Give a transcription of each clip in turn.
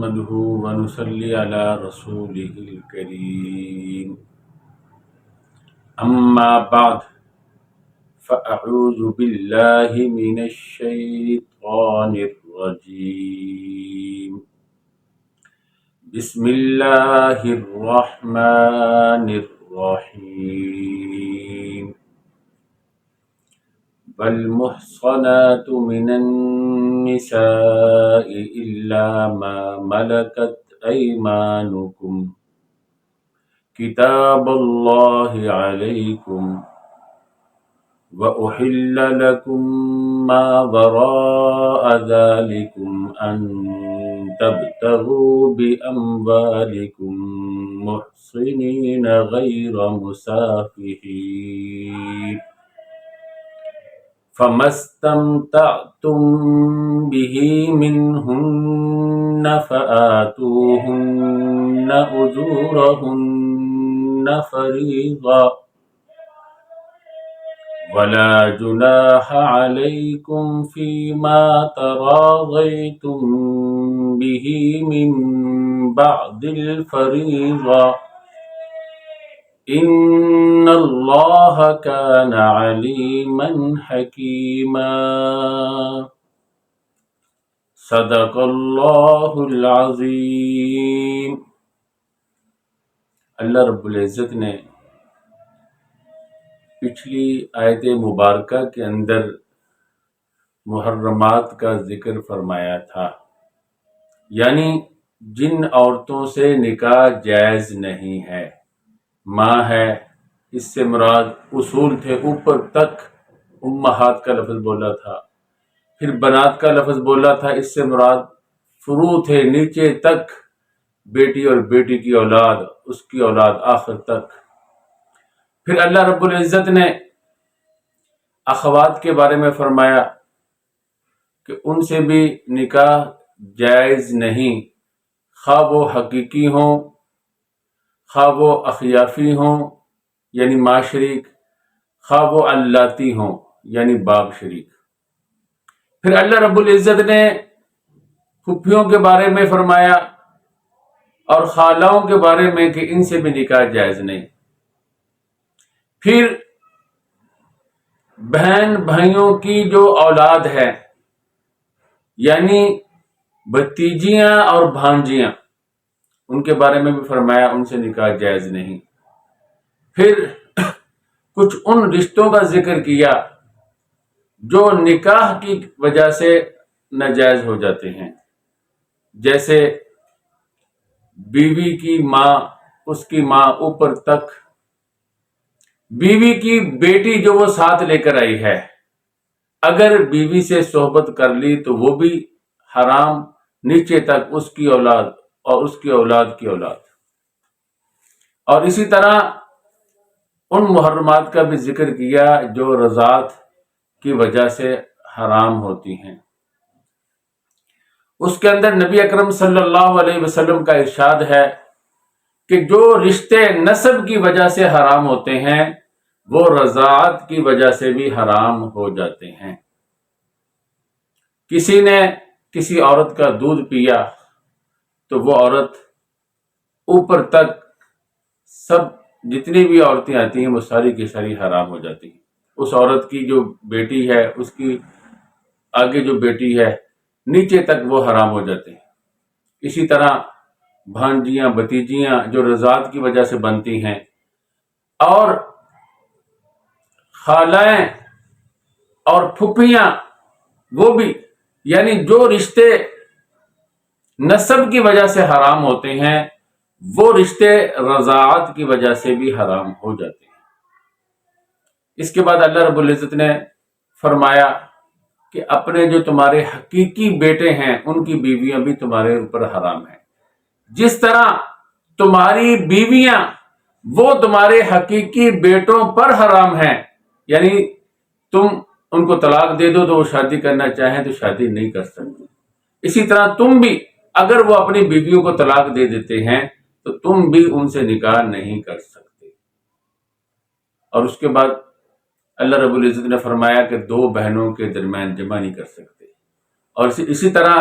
نحمده ونصلي على رسوله الكريم أما بعد فأعوذ بالله من الشيطان الرجيم بسم الله الرحمن الرحيم والمحصنات من النساء إلا ما ملكت أيمانكم كتاب الله عليكم وأحل لكم ما وراء ذلكم أن تبتغوا بأموالكم محصنين غير مسافحين فما استمتعتم به منهن فآتوهن أجورهن فريضة ولا جناح عليكم فيما تراضيتم به من بعد الفريضة إن الله كان عليما حكيما صدق الله العظيم۔ اللہ رب العزت نے پچھلی آیت مبارکہ کے اندر محرمات کا ذکر فرمایا تھا، یعنی جن عورتوں سے نکاح جائز نہیں ہے۔ ماں ہے، اس سے مراد اصول تھے، اوپر تک امہات کا لفظ بولا تھا، پھر بنات کا لفظ بولا تھا، اس سے مراد فروع تھے، نیچے تک بیٹی اور بیٹی کی اولاد، اس کی اولاد آخر تک۔ پھر اللہ رب العزت نے اخوات کے بارے میں فرمایا کہ ان سے بھی نکاح جائز نہیں، خواہ وہ حقیقی ہوں، خواہ وہ اخیافی ہوں یعنی ماں شریک، خواہ وہ اللاتی ہوں یعنی باپ شریک۔ پھر اللہ رب العزت نے پھپھیوں کے بارے میں فرمایا اور خالاؤں کے بارے میں کہ ان سے بھی نکاح جائز نہیں۔ پھر بہن بھائیوں کی جو اولاد ہے یعنی بھتیجیاں اور بھانجیاں، ان کے بارے میں بھی فرمایا ان سے نکاح جائز نہیں۔ پھر کچھ ان رشتوں کا ذکر کیا جو نکاح کی وجہ سے ناجائز ہو جاتے ہیں، جیسے بیوی کی ماں، اس کی ماں اوپر تک، بیوی کی بیٹی جو وہ ساتھ لے کر آئی ہے، اگر بیوی سے صحبت کر لی تو وہ بھی حرام، نیچے تک اس کی اولاد اور اس کی اولاد کی اولاد۔ اور اسی طرح ان محرمات کا بھی ذکر کیا جو رضاعت کی وجہ سے حرام ہوتی ہیں۔ اس کے اندر نبی اکرم صلی اللہ علیہ وسلم کا ارشاد ہے کہ جو رشتے نسب کی وجہ سے حرام ہوتے ہیں وہ رضاعت کی وجہ سے بھی حرام ہو جاتے ہیں۔ کسی نے کسی عورت کا دودھ پیا تو وہ عورت اوپر تک سب جتنی بھی عورتیں آتی ہیں وہ ساری کی ساری حرام ہو جاتی ہیں۔ اس عورت کی جو بیٹی ہے، اس کی آگے جو بیٹی ہے، نیچے تک وہ حرام ہو جاتے ہیں۔ اسی طرح بھانجیاں، بھتیجیاں جو رضاعت کی وجہ سے بنتی ہیں، اور خالائیں اور پھپھیاں وہ بھی، یعنی جو رشتے نسب کی وجہ سے حرام ہوتے ہیں وہ رشتے رضاعت کی وجہ سے بھی حرام ہو جاتے ہیں۔ اس کے بعد اللہ رب العزت نے فرمایا کہ اپنے جو تمہارے حقیقی بیٹے ہیں ان کی بیویاں بھی تمہارے اوپر حرام ہیں، جس طرح تمہاری بیویاں وہ تمہارے حقیقی بیٹوں پر حرام ہیں، یعنی تم ان کو طلاق دے دو تو وہ شادی کرنا چاہیں تو شادی نہیں کر سکتے۔ اسی طرح تم بھی اگر وہ اپنی بیویوں کو طلاق دے دیتے ہیں تو تم بھی ان سے نکاح نہیں کر سکتے۔ اور اس کے بعد اللہ رب العزت نے فرمایا کہ دو بہنوں کے درمیان جمع نہیں کر سکتے۔ اور اسی طرح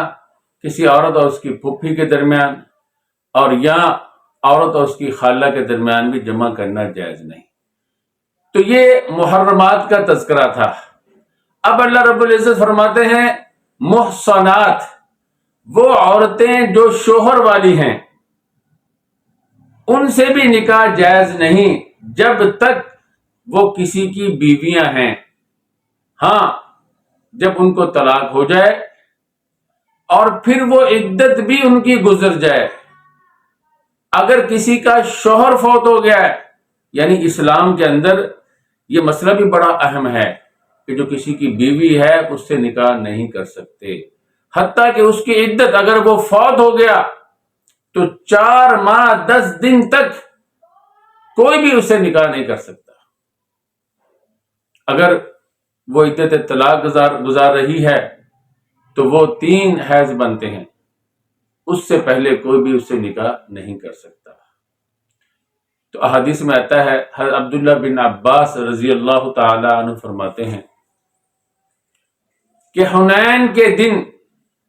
کسی عورت اور اس کی پھوپھی کے درمیان اور یا عورت اور اس کی خالہ کے درمیان بھی جمع کرنا جائز نہیں۔ تو یہ محرمات کا تذکرہ تھا۔ اب اللہ رب العزت فرماتے ہیں محصنات، وہ عورتیں جو شوہر والی ہیں، ان سے بھی نکاح جائز نہیں جب تک وہ کسی کی بیویاں ہیں۔ ہاں، جب ان کو طلاق ہو جائے اور پھر وہ عدت بھی ان کی گزر جائے۔ اگر کسی کا شوہر فوت ہو گیا ہے، یعنی اسلام کے اندر یہ مسئلہ بھی بڑا اہم ہے کہ جو کسی کی بیوی ہے اس سے نکاح نہیں کر سکتے، حتیٰ کہ اس کی عدت اگر وہ فوت ہو گیا تو 4 ماہ 10 دن تک کوئی بھی اس سے نکاح نہیں کر سکتا۔ اگر وہ عدت طلاق گزار رہی ہے تو وہ 3 حیض بنتے ہیں، اس سے پہلے کوئی بھی اس سے نکاح نہیں کر سکتا۔ تو احادیث میں آتا ہے، حضرت عبداللہ بن عباس رضی اللہ تعالی عنہ فرماتے ہیں کہ حنین کے دن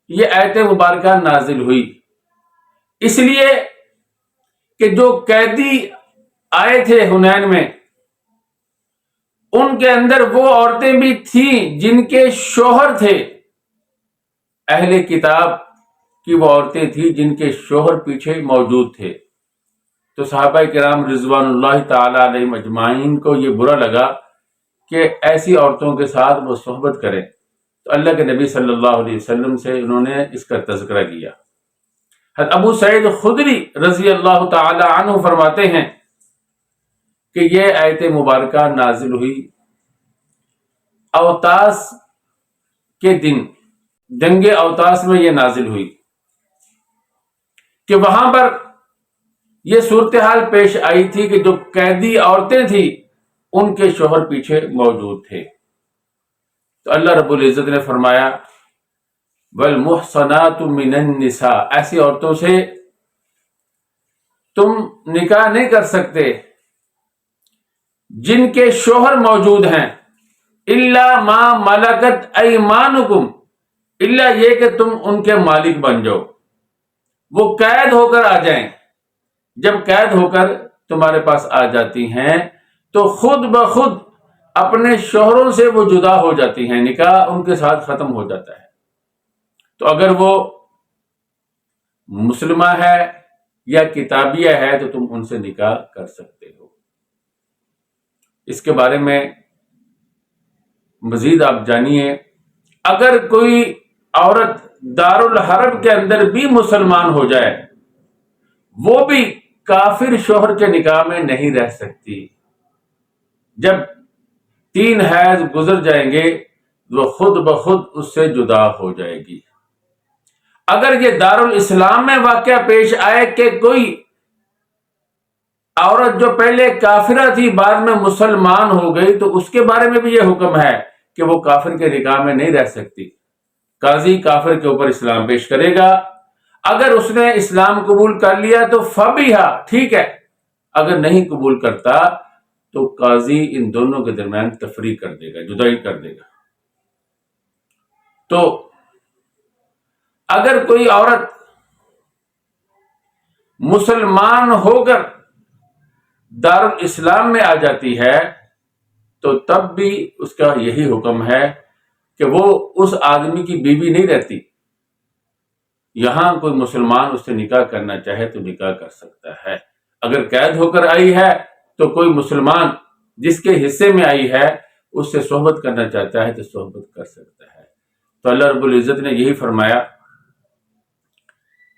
یہ آیت مبارکہ نازل ہوئی، اس لیے کہ جو قیدی آئے تھے حنین میں، ان کے اندر وہ عورتیں بھی تھیں جن کے شوہر تھے، اہل کتاب کی وہ عورتیں تھیں جن کے شوہر پیچھے موجود تھے۔ تو صحابہ کرام رضوان اللہ تعالی علیہم اجمعین کو یہ برا لگا کہ ایسی عورتوں کے ساتھ وہ صحبت کریں، تو اللہ کے نبی صلی اللہ علیہ وسلم سے انہوں نے اس کا تذکرہ کیا۔ حضرت ابو سعید خدری رضی اللہ تعالی عنہ فرماتے ہیں کہ یہ آیت مبارکہ نازل ہوئی اوتاس کے دن، جنگ اوتاس میں یہ نازل ہوئی کہ وہاں پر یہ صورتحال پیش آئی تھی کہ جو قیدی عورتیں تھیں ان کے شوہر پیچھے موجود تھے۔ تو اللہ رب العزت نے فرمایا وَالْمُحْصَنَاتُ مِنَ النِّسَاءِ، ایسی عورتوں سے تم نکاح نہیں کر سکتے جن کے شوہر موجود ہیں، إِلَّا مَا مَلَكَتْ أَيْمَانُكُمْ، الا یہ کہ تم ان کے مالک بن جاؤ، وہ قید ہو کر آ جائیں۔ جب قید ہو کر تمہارے پاس آ جاتی ہیں تو خود بخود اپنے شوہروں سے وہ جدا ہو جاتی ہیں، نکاح ان کے ساتھ ختم ہو جاتا ہے۔ تو اگر وہ مسلمہ ہے یا کتابیہ ہے تو تم ان سے نکاح کر سکتے ہو۔ اس کے بارے میں مزید آپ جانیے، اگر کوئی عورت دارالحرب کے اندر بھی مسلمان ہو جائے، وہ بھی کافر شوہر کے نکاح میں نہیں رہ سکتی۔ جب 3 حیض گزر جائیں گے وہ خود بخود اس سے جدا ہو جائے گی۔ اگر یہ دارالاسلام میں واقعہ پیش آئے کہ کوئی عورت جو پہلے کافرہ تھی بعد میں مسلمان ہو گئی، تو اس کے بارے میں بھی یہ حکم ہے کہ وہ کافر کے نکاح میں نہیں رہ سکتی۔ قاضی کافر کے اوپر اسلام پیش کرے گا، اگر اس نے اسلام قبول کر لیا تو فبیہا، ٹھیک ہے، اگر نہیں قبول کرتا تو قاضی ان دونوں کے درمیان تفریق کر دے گا، جدائی کر دے گا۔ تو اگر کوئی عورت مسلمان ہو کر دارالاسلام میں آ جاتی ہے تو تب بھی اس کا یہی حکم ہے کہ وہ اس آدمی کی بیوی نہیں رہتی۔ یہاں کوئی مسلمان اس سے نکاح کرنا چاہے تو نکاح کر سکتا ہے۔ اگر قید ہو کر آئی ہے تو کوئی مسلمان جس کے حصے میں آئی ہے اس سے صحبت کرنا چاہتا ہے تو صحبت کر سکتا ہے۔ تو اللہ رب العزت نے یہی فرمایا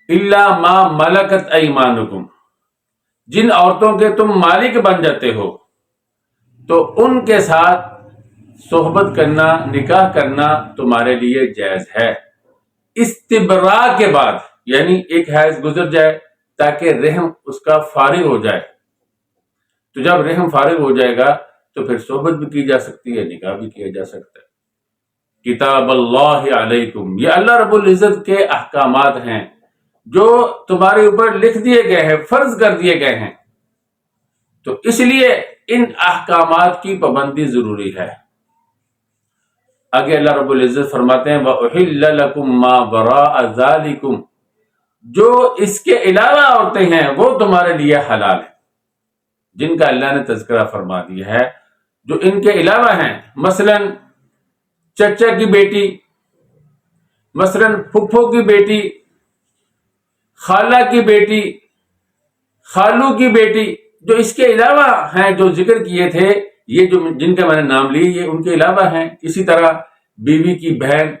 الا ما ملکت ایمانکم، جن عورتوں کے تم مالک بن جاتے ہو تو ان کے ساتھ صحبت کرنا، نکاح کرنا تمہارے لیے جائز ہے، استبراء کے بعد، یعنی 1 حیض گزر جائے تاکہ رحم اس کا فارغ ہو جائے۔ تو جب رحم فارغ ہو جائے گا تو پھر صحبت بھی کی جا سکتی ہے، نکاح بھی کیا جا سکتا ہے۔ کتاب اللہ علیکم، یہ اللہ رب العزت کے احکامات ہیں جو تمہارے اوپر لکھ دیے گئے ہیں، فرض کر دیے گئے ہیں، تو اس لیے ان احکامات کی پابندی ضروری ہے۔ آگے اللہ رب العزت فرماتے ہیں وَأُحِلَّ لَكُم مَّا وَرَاءَ ذَلِكُمْ، جو اس کے علاوہ عورتیں ہیں وہ تمہارے لیے حلال ہیں، جن کا اللہ نے تذکرہ فرما دیا ہے، جو ان کے علاوہ ہیں، مثلا چچا کی بیٹی، مثلا پھپھو کی بیٹی، خالہ کی بیٹی، خالو کی بیٹی، جو اس کے علاوہ ہیں جو ذکر کیے تھے، یہ جو جن کا میں نے نام لیے یہ ان کے علاوہ ہیں۔ اسی طرح بیوی کی بہن،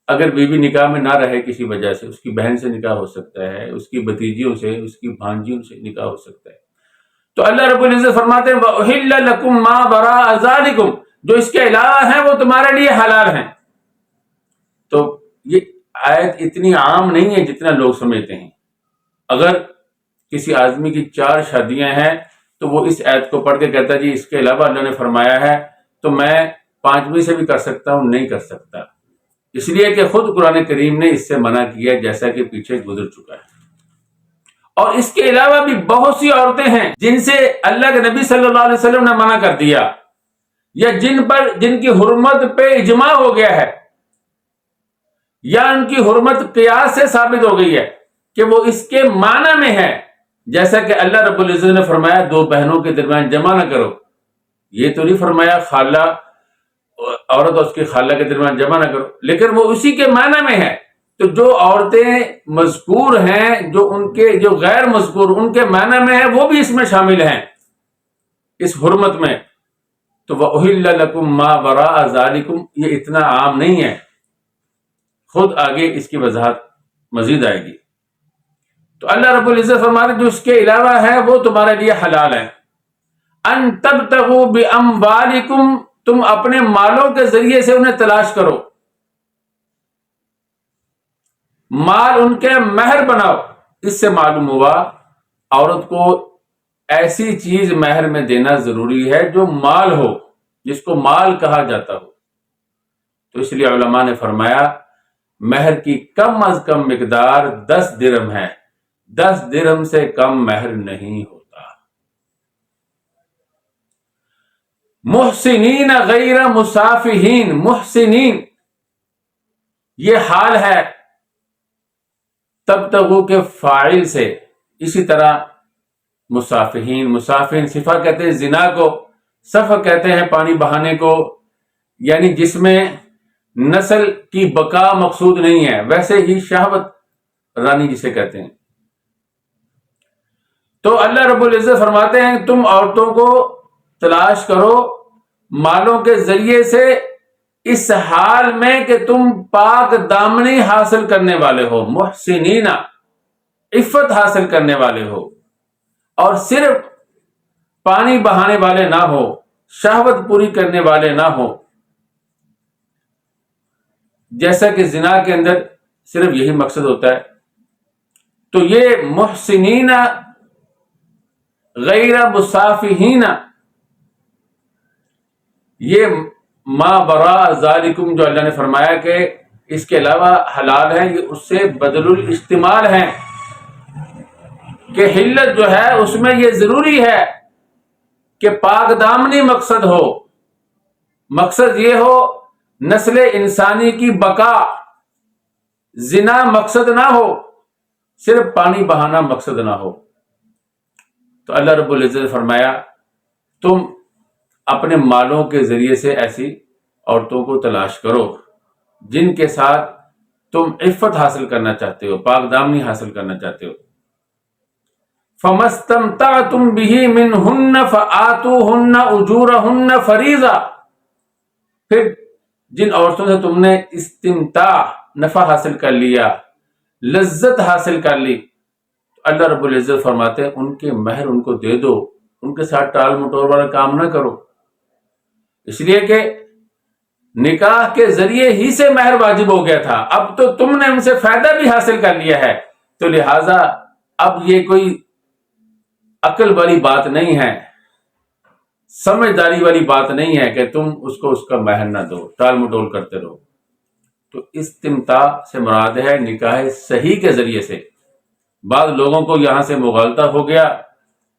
اگر بیوی نکاح میں نہ رہے کسی وجہ سے، اس کی بہن سے نکاح ہو سکتا ہے، اس کی بھتیجیوں سے، اس کی بھانجیوں سے نکاح ہو سکتا ہے۔ تو اللہ رب العزت فرماتے ہیں وَأُحِلَّ لَكُم مَّا وَرَاءَ ذَلِكُمْ، جو اس کے علاوہ ہیں وہ تمہارے لیے حلال ہیں۔ تو یہ آیت اتنی عام نہیں ہے جتنا لوگ سمجھتے ہیں۔ اگر کسی آدمی کی 4 شادیاں ہیں تو وہ اس آیت کو پڑھ کے کہتا ہے جی اس کے علاوہ اللہ نے فرمایا ہے تو میں 5ویں سے بھی کر سکتا ہوں، نہیں کر سکتا، اس لیے کہ خود قرآن کریم نے اس سے منع کیا جیسا کہ پیچھے گزر چکا ہے۔ اور اس کے علاوہ بھی بہت سی عورتیں ہیں جن سے اللہ کے نبی صلی اللہ علیہ وسلم نے منع کر دیا، یا جن کی حرمت پہ اجماع ہو گیا ہے، یا ان کی حرمت قیاس سے ثابت ہو گئی ہے کہ وہ اس کے معنی میں ہے، جیسا کہ اللہ رب العزت نے فرمایا 2 بہنوں کے درمیان جمع نہ کرو، یہ تو نہیں فرمایا خالہ عورت اور اس کی خالہ کے درمیان جمع نہ کرو، لیکن وہ اسی کے معنی میں ہے۔ تو جو عورتیں مذکور ہیں، جو غیر مذکور ان کے معنی میں ہے، وہ بھی اس میں شامل ہیں اس حرمت میں۔ تو وَأُحِلَّ لَكُم مَّا وَرَاءَ ذَلِكُمْ یہ اتنا عام نہیں ہے، خود آگے اس کی وضاحت مزید آئے گی۔ تو اللہ رب العزت فرماتے ہیں جو اس کے علاوہ ہے وہ تمہارے لیے حلال ہے۔ ان تبتغوا باموالکم، تم اپنے مالوں کے ذریعے سے انہیں تلاش کرو، مال ان کے مہر بناؤ۔ اس سے معلوم ہوا عورت کو ایسی چیز مہر میں دینا ضروری ہے جو مال ہو، جس کو مال کہا جاتا ہو۔ تو اس لیے علماء نے فرمایا مہر کی کم از کم مقدار 10 درہم ہے، 10 درہم سے کم مہر نہیں ہوتا۔ محسنین غیر مسافہین، محسنین یہ حال ہے تبتغوا کے فاعل سے، اسی طرح مسافہین صفہ کہتے ہیں زنا کو، صفح کہتے ہیں پانی بہانے کو، یعنی جس میں نسل کی بقا مقصود نہیں ہے، ویسے ہی شہوت رانی جسے کہتے ہیں۔ تو اللہ رب العزت فرماتے ہیں تم عورتوں کو تلاش کرو مالوں کے ذریعے سے، اس حال میں کہ تم پاک دامنی حاصل کرنے والے ہو، محسنین عفت حاصل کرنے والے ہو، اور صرف پانی بہانے والے نہ ہو، شہوت پوری کرنے والے نہ ہو، جیسا کہ زنا کے اندر صرف یہی مقصد ہوتا ہے۔ تو یہ محسنین غیر مسافہین، یہ ما وراء ذالکم جو اللہ نے فرمایا کہ اس کے علاوہ حلال ہے، یہ اس سے بدل الاستعمال ہے کہ حلت جو ہے اس میں یہ ضروری ہے کہ پاک دامنی مقصد ہو، مقصد یہ ہو نسل انسانی کی بقا، زنا مقصد نہ ہو، صرف پانی بہانا مقصد نہ ہو۔ تو اللہ رب العزت نے فرمایا تم اپنے مالوں کے ذریعے سے ایسی عورتوں کو تلاش کرو جن کے ساتھ تم عفت حاصل کرنا چاہتے ہو، پاک دامنی حاصل کرنا چاہتے ہو۔ فَمَسْتَمْتَعْتُمْ بِهِ مِنْهُنَّ فَآتُوهُنَّ أُجُورَهُنَّ فَرِيضَةً، پھر جن عورتوں سے تم نے استمتاع نفع حاصل کر لیا، لذت حاصل کر لی، اللہ رب العزت فرماتے ہیں ان کے مہر ان کو دے دو، ان کے ساتھ ٹال مٹول والا کام نہ کرو، اس لیے کہ نکاح کے ذریعے ہی سے مہر واجب ہو گیا تھا، اب تو تم نے ان سے فائدہ بھی حاصل کر لیا ہے، تو لہٰذا اب یہ کوئی عقل والی بات نہیں ہے، سمجھداری والی بات نہیں ہے کہ تم اس کو اس کا مہر نہ دو، ٹال مٹول کرتے رہو۔ تو استمتاع سے مراد ہے نکاح صحیح کے ذریعے سے۔ بعض لوگوں کو یہاں سے مغالطہ ہو گیا،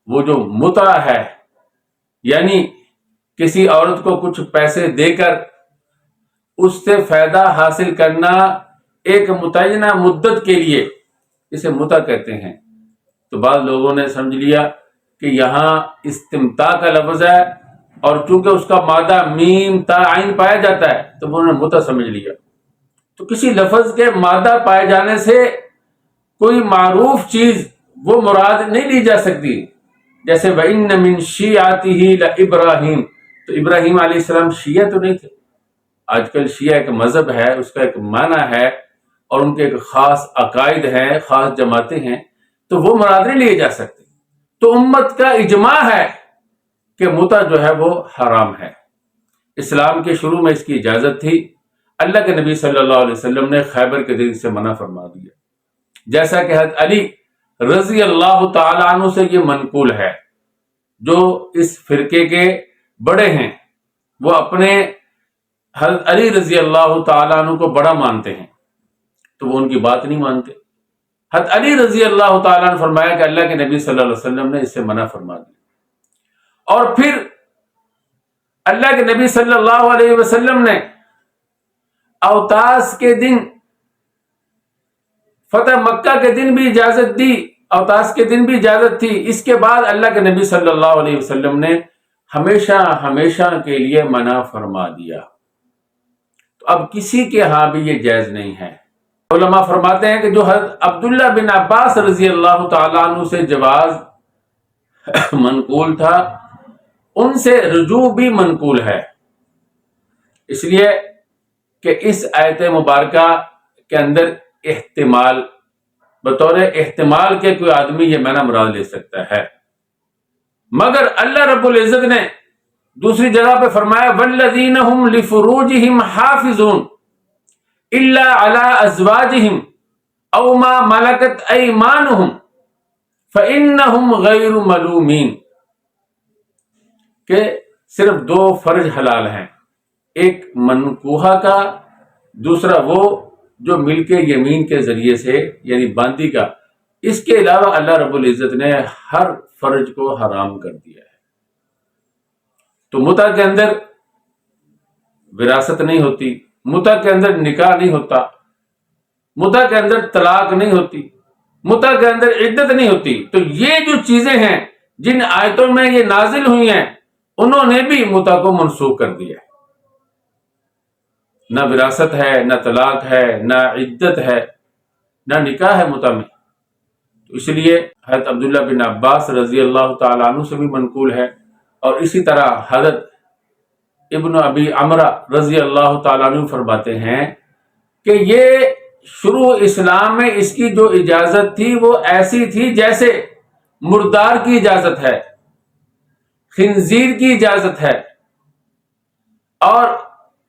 وہ جو متع ہے یعنی کسی عورت کو کچھ پیسے دے کر اس سے فائدہ حاصل کرنا ایک متعینہ مدت کے لیے، اسے متع کہتے ہیں۔ تو بعض لوگوں نے سمجھ لیا کہ یہاں استمتاع کا لفظ ہے اور چونکہ اس کا مادہ میم تا عین پایا جاتا ہے تو انہوں نے متع سمجھ لیا۔ تو کسی لفظ کے مادہ پائے جانے سے کوئی معروف چیز وہ مراد نہیں لی جا سکتی، جیسے وَإِنَّ مِن شِيعَتِهِ لَإِبْرَاهِيمَ، تو ابراہیم علیہ السلام شیعہ تو نہیں تھے۔ آج کل شیعہ ایک مذہب ہے، اس کا ایک معنی ہے اور ان کے ایک خاص عقائد ہیں، خاص جماعتیں ہیں، تو وہ مراد نہیں لیے جا سکتے۔ تو امت کا اجماع ہے کہ متع جو ہے وہ حرام ہے۔ اسلام کے شروع میں اس کی اجازت تھی، اللہ کے نبی صلی اللہ علیہ وسلم نے خیبر کے دن سے منع فرما دیا، جیسا کہ حضرت علی رضی اللہ تعالیٰ عنہ سے یہ منقول ہے، جو اس فرقے کے بڑے ہیں، وہ اپنے حضرت علی رضی اللہ تعالیٰ عنہ کو بڑا مانتے ہیں، تو وہ ان کی بات نہیں مانتے۔ حضرت علی رضی اللہ تعالیٰ عنہ فرمایا کہ اللہ کے نبی صلی اللہ علیہ وسلم نے اس سے منع فرما دیا، اور پھر اللہ کے نبی صلی اللہ علیہ وسلم نے اوتاس کے دن، فتح مکہ کے دن بھی اجازت دی، اوتاس کے دن بھی اجازت تھی، اس کے بعد اللہ کے نبی صلی اللہ علیہ وسلم نے ہمیشہ ہمیشہ کے لیے منع فرما دیا۔ تو اب کسی کے ہاں بھی یہ جائز نہیں ہے۔ علماء فرماتے ہیں کہ جو حضرت عبداللہ بن عباس رضی اللہ تعالیٰ عنہ سے جواز منقول تھا، ان سے رجوع بھی منقول ہے، اس لیے کہ اس آیت مبارکہ کے اندر احتمال، بطور احتمال کے کوئی آدمی یہ معنی مراد لے سکتا ہے، مگر اللہ رب العزت نے دوسری جگہ پہ فرمایا والذین هم لفروجهم حافظون الا علی ازواجهم او ما ملکت ایمانهم فانہم غیر ملومین، کہ صرف دو فرج حلال ہیں، ایک منکوحہ کا، دوسرا وہ جو ملک یمین کے ذریعے سے یعنی باندی کا۔ اس کے علاوہ اللہ رب العزت نے ہر فرج کو حرام کر دیا ہے۔ تو متع کے اندر وراثت نہیں ہوتی، متع کے اندر نکاح نہیں ہوتا، متع کے اندر طلاق نہیں ہوتی، متع کے اندر عدت نہیں ہوتی۔ تو یہ جو چیزیں ہیں جن آیتوں میں یہ نازل ہوئی ہیں، انہوں نے بھی متع کو منسوخ کر دیا ہے۔ نہ وراثت ہے، نہ طلاق ہے، نہ عدت ہے، نہ نکاح ہے متع میں۔ تو اس لیے حضرت عبداللہ بن عباس رضی اللہ تعالیٰ عنہ سے بھی منقول ہے، اور اسی طرح حضرت ابن ابی عمرہ رضی اللہ تعالیٰ عنہ فرماتے ہیں کہ یہ شروع اسلام میں اس کی جو اجازت تھی وہ ایسی تھی جیسے مردار کی اجازت ہے، خنزیر کی اجازت ہے، اور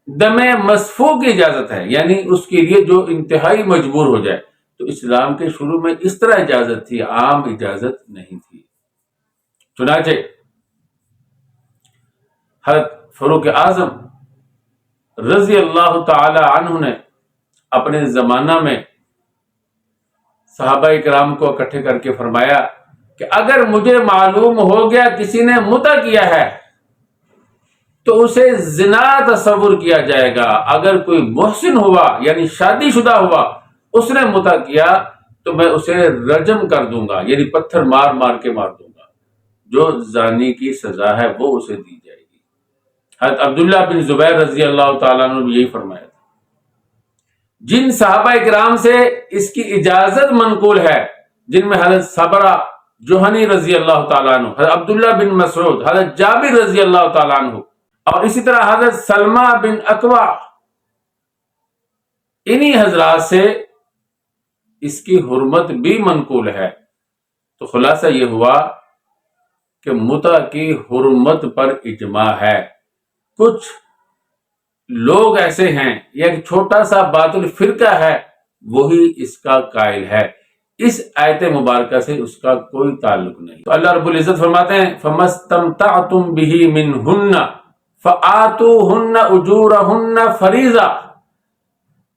دم مسفوح کی اجازت ہے، یعنی اس کے لیے جو انتہائی مجبور ہو جائے۔ تو اسلام کے شروع میں اس طرح اجازت تھی، عام اجازت نہیں تھی۔ چنانچہ حضرت فاروق اعظم رضی اللہ تعالی عنہ نے اپنے زمانہ میں صحابہ کرام کو اکٹھے کر کے فرمایا کہ اگر مجھے معلوم ہو گیا کسی نے متع کیا ہے تو اسے زنا تصور کیا جائے گا، اگر کوئی محسن ہوا یعنی شادی شدہ ہوا، اس نے متع کیا تو میں اسے رجم کر دوں گا، یعنی پتھر مار مار کے مار دوں گا، جو زانی کی سزا ہے وہ اسے دی جائے گی۔ حضرت عبداللہ بن زبیر رضی اللہ تعالیٰ عنہ نے یہی فرمایا تھا۔ جن صحابہ کرام سے اس کی اجازت منقول ہے، جن میں حضرت صبرہ جوہنی رضی اللہ تعالیٰ عنہ، حضرت عبداللہ بن مسعود، حضرت جابر رضی اللہ تعالیٰ عنہ، اور اسی طرح حضرت سلمہ بن اکوع، انہی حضرات سے اس کی حرمت بھی منقول ہے۔ تو خلاصہ یہ ہوا کہ متع کی حرمت پر اجماع ہے۔ کچھ لوگ ایسے ہیں، یا ایک چھوٹا سا باطل فرقہ ہے، وہی اس کا قائل ہے، اس آیت مبارکہ سے اس کا کوئی تعلق نہیں۔ تو اللہ رب العزت فرماتے ہیں فَمَسْتَمْتَعْتُمْ بِهِ مِنْهُنَّ فَآتُوهُنَّ أُجُورَهُنَّ فَرِيضَةً،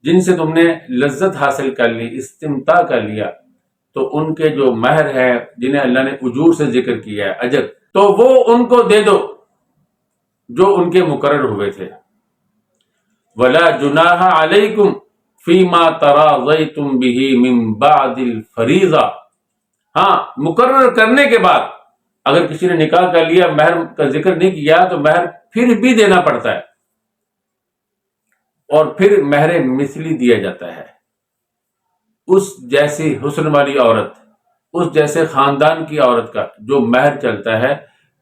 جن سے تم نے لذت حاصل کر لی، استمتاع کر لیا، تو ان کے جو مہر ہے جنہیں اللہ نے اجور سے ذکر کیا ہے، اجر، تو وہ ان کو دے دو جو ان کے مقرر ہوئے تھے۔ ولا جناح علیکم فیما تراضیتم بہ من بعد الفریضہ. ہاں، مقرر کرنے کے بعد اگر کسی نے نکاح کر لیا، مہر کا ذکر نہیں کیا تو مہر پھر بھی دینا پڑتا ہے، اور پھر مہر مثلی دیا جاتا ہے. اس جیسی حسن والی عورت، اس جیسے خاندان کی عورت کا جو مہر چلتا ہے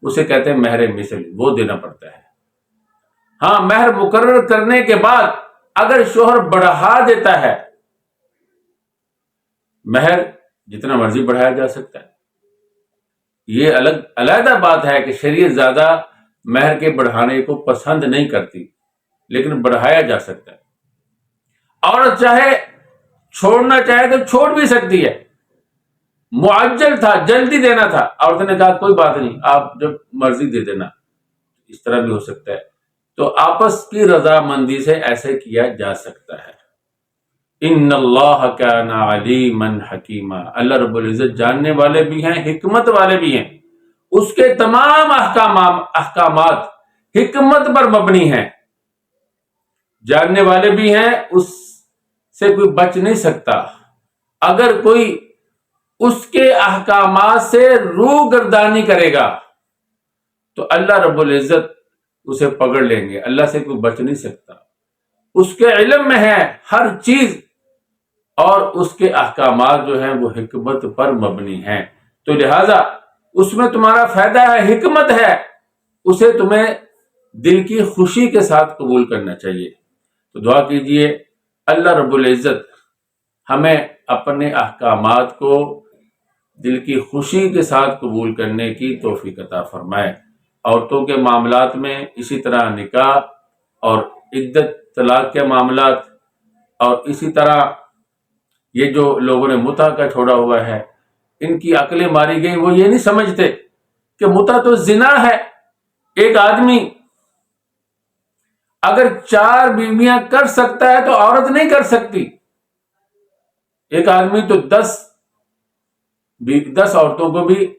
اسے کہتے ہیں مہر مثل، وہ دینا پڑتا ہے. ہاں، مہر مقرر کرنے کے بعد اگر شوہر بڑھا دیتا ہے، مہر جتنا مرضی بڑھایا جا سکتا ہے. یہ علیحدہ بات ہے کہ شریعت زیادہ مہر کے بڑھانے کو پسند نہیں کرتی، لیکن بڑھایا جا سکتا ہے. عورت چاہے چھوڑنا چاہے تو چھوڑ بھی سکتی ہے. معجل تھا، جلدی دینا تھا، عورت نے کہا کوئی بات نہیں، آپ جب مرضی دے دینا. اس طرح بھی ہو سکتا ہے. تو آپس کی رضامندی سے ایسے کیا جا سکتا ہے. ان اللہ کان علیما حکیما. اللہ رب العزت جاننے والے بھی ہیں، حکمت والے بھی ہیں. اس کے تمام احکامات حکمت پر مبنی ہیں. جاننے والے بھی ہیں، اس سے کوئی بچ نہیں سکتا. اگر کوئی اس کے احکامات سے روگردانی کرے گا تو اللہ رب العزت اسے پکڑ لیں گے. اللہ سے کوئی بچ نہیں سکتا. اس کے علم میں ہے ہر چیز، اور اس کے احکامات جو ہیں وہ حکمت پر مبنی ہیں. تو لہذا اس میں تمہارا فائدہ ہے، حکمت ہے، اسے تمہیں دل کی خوشی کے ساتھ قبول کرنا چاہیے. تو دعا کیجئے اللہ رب العزت ہمیں اپنے احکامات کو دل کی خوشی کے ساتھ قبول کرنے کی توفیق عطا فرمائے. عورتوں کے معاملات میں اسی طرح نکاح اور عدت طلاق کے معاملات، اور اسی طرح یہ جو لوگوں نے متع کا چھوڑا ہوا ہے، ان کی عقلیں ماری گئی. وہ یہ نہیں سمجھتے کہ متع تو زنا ہے. ایک آدمی اگر 4 بیویاں کر سکتا ہے تو عورت نہیں کر سکتی. ایک آدمی تو 10 عورتوں کو بھی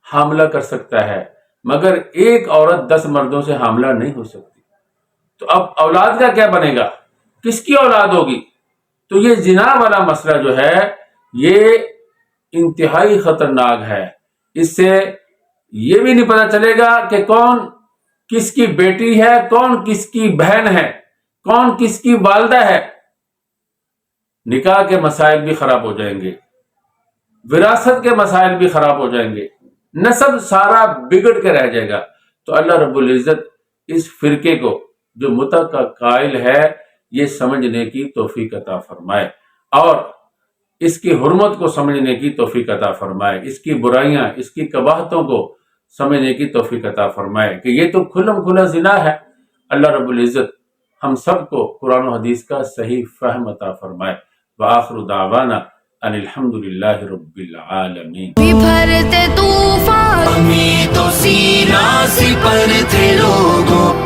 حاملہ کر سکتا ہے، مگر ایک عورت 10 مردوں سے حاملہ نہیں ہو سکتی. تو اب اولاد کا کیا بنے گا؟ کس کی اولاد ہوگی؟ تو یہ زنا والا مسئلہ جو ہے یہ انتہائی خطرناک ہے. اس سے یہ بھی نہیں پتا چلے گا کہ کون کس کی بیٹی ہے، کون کس کی بہن ہے، کون کس کی والدہ ہے. نکاح کے مسائل بھی خراب ہو جائیں گے، وراثت کے مسائل بھی خراب ہو جائیں گے، نسب سارا بگڑ کے رہ جائے گا. تو اللہ رب العزت اس فرقے کو جو متع کا قائل ہے یہ سمجھنے کی توفیق عطا فرمائے، اور اس کی حرمت کو سمجھنے کی توفیق عطا فرمائے، اس کی برائیاں، اس کی قباحتوں کو سمجھنے کی توفیق عطا فرمائے کہ یہ تو کھلم کھلا زنا ہے. اللہ رب العزت ہم سب کو قرآن و حدیث کا صحیح فہم عطا فرمائے. وآخر دعوانا ان الحمدللہ رب العالمین. بھرتے طوفان، ہمیں تو سینا سپر تھے لوگوں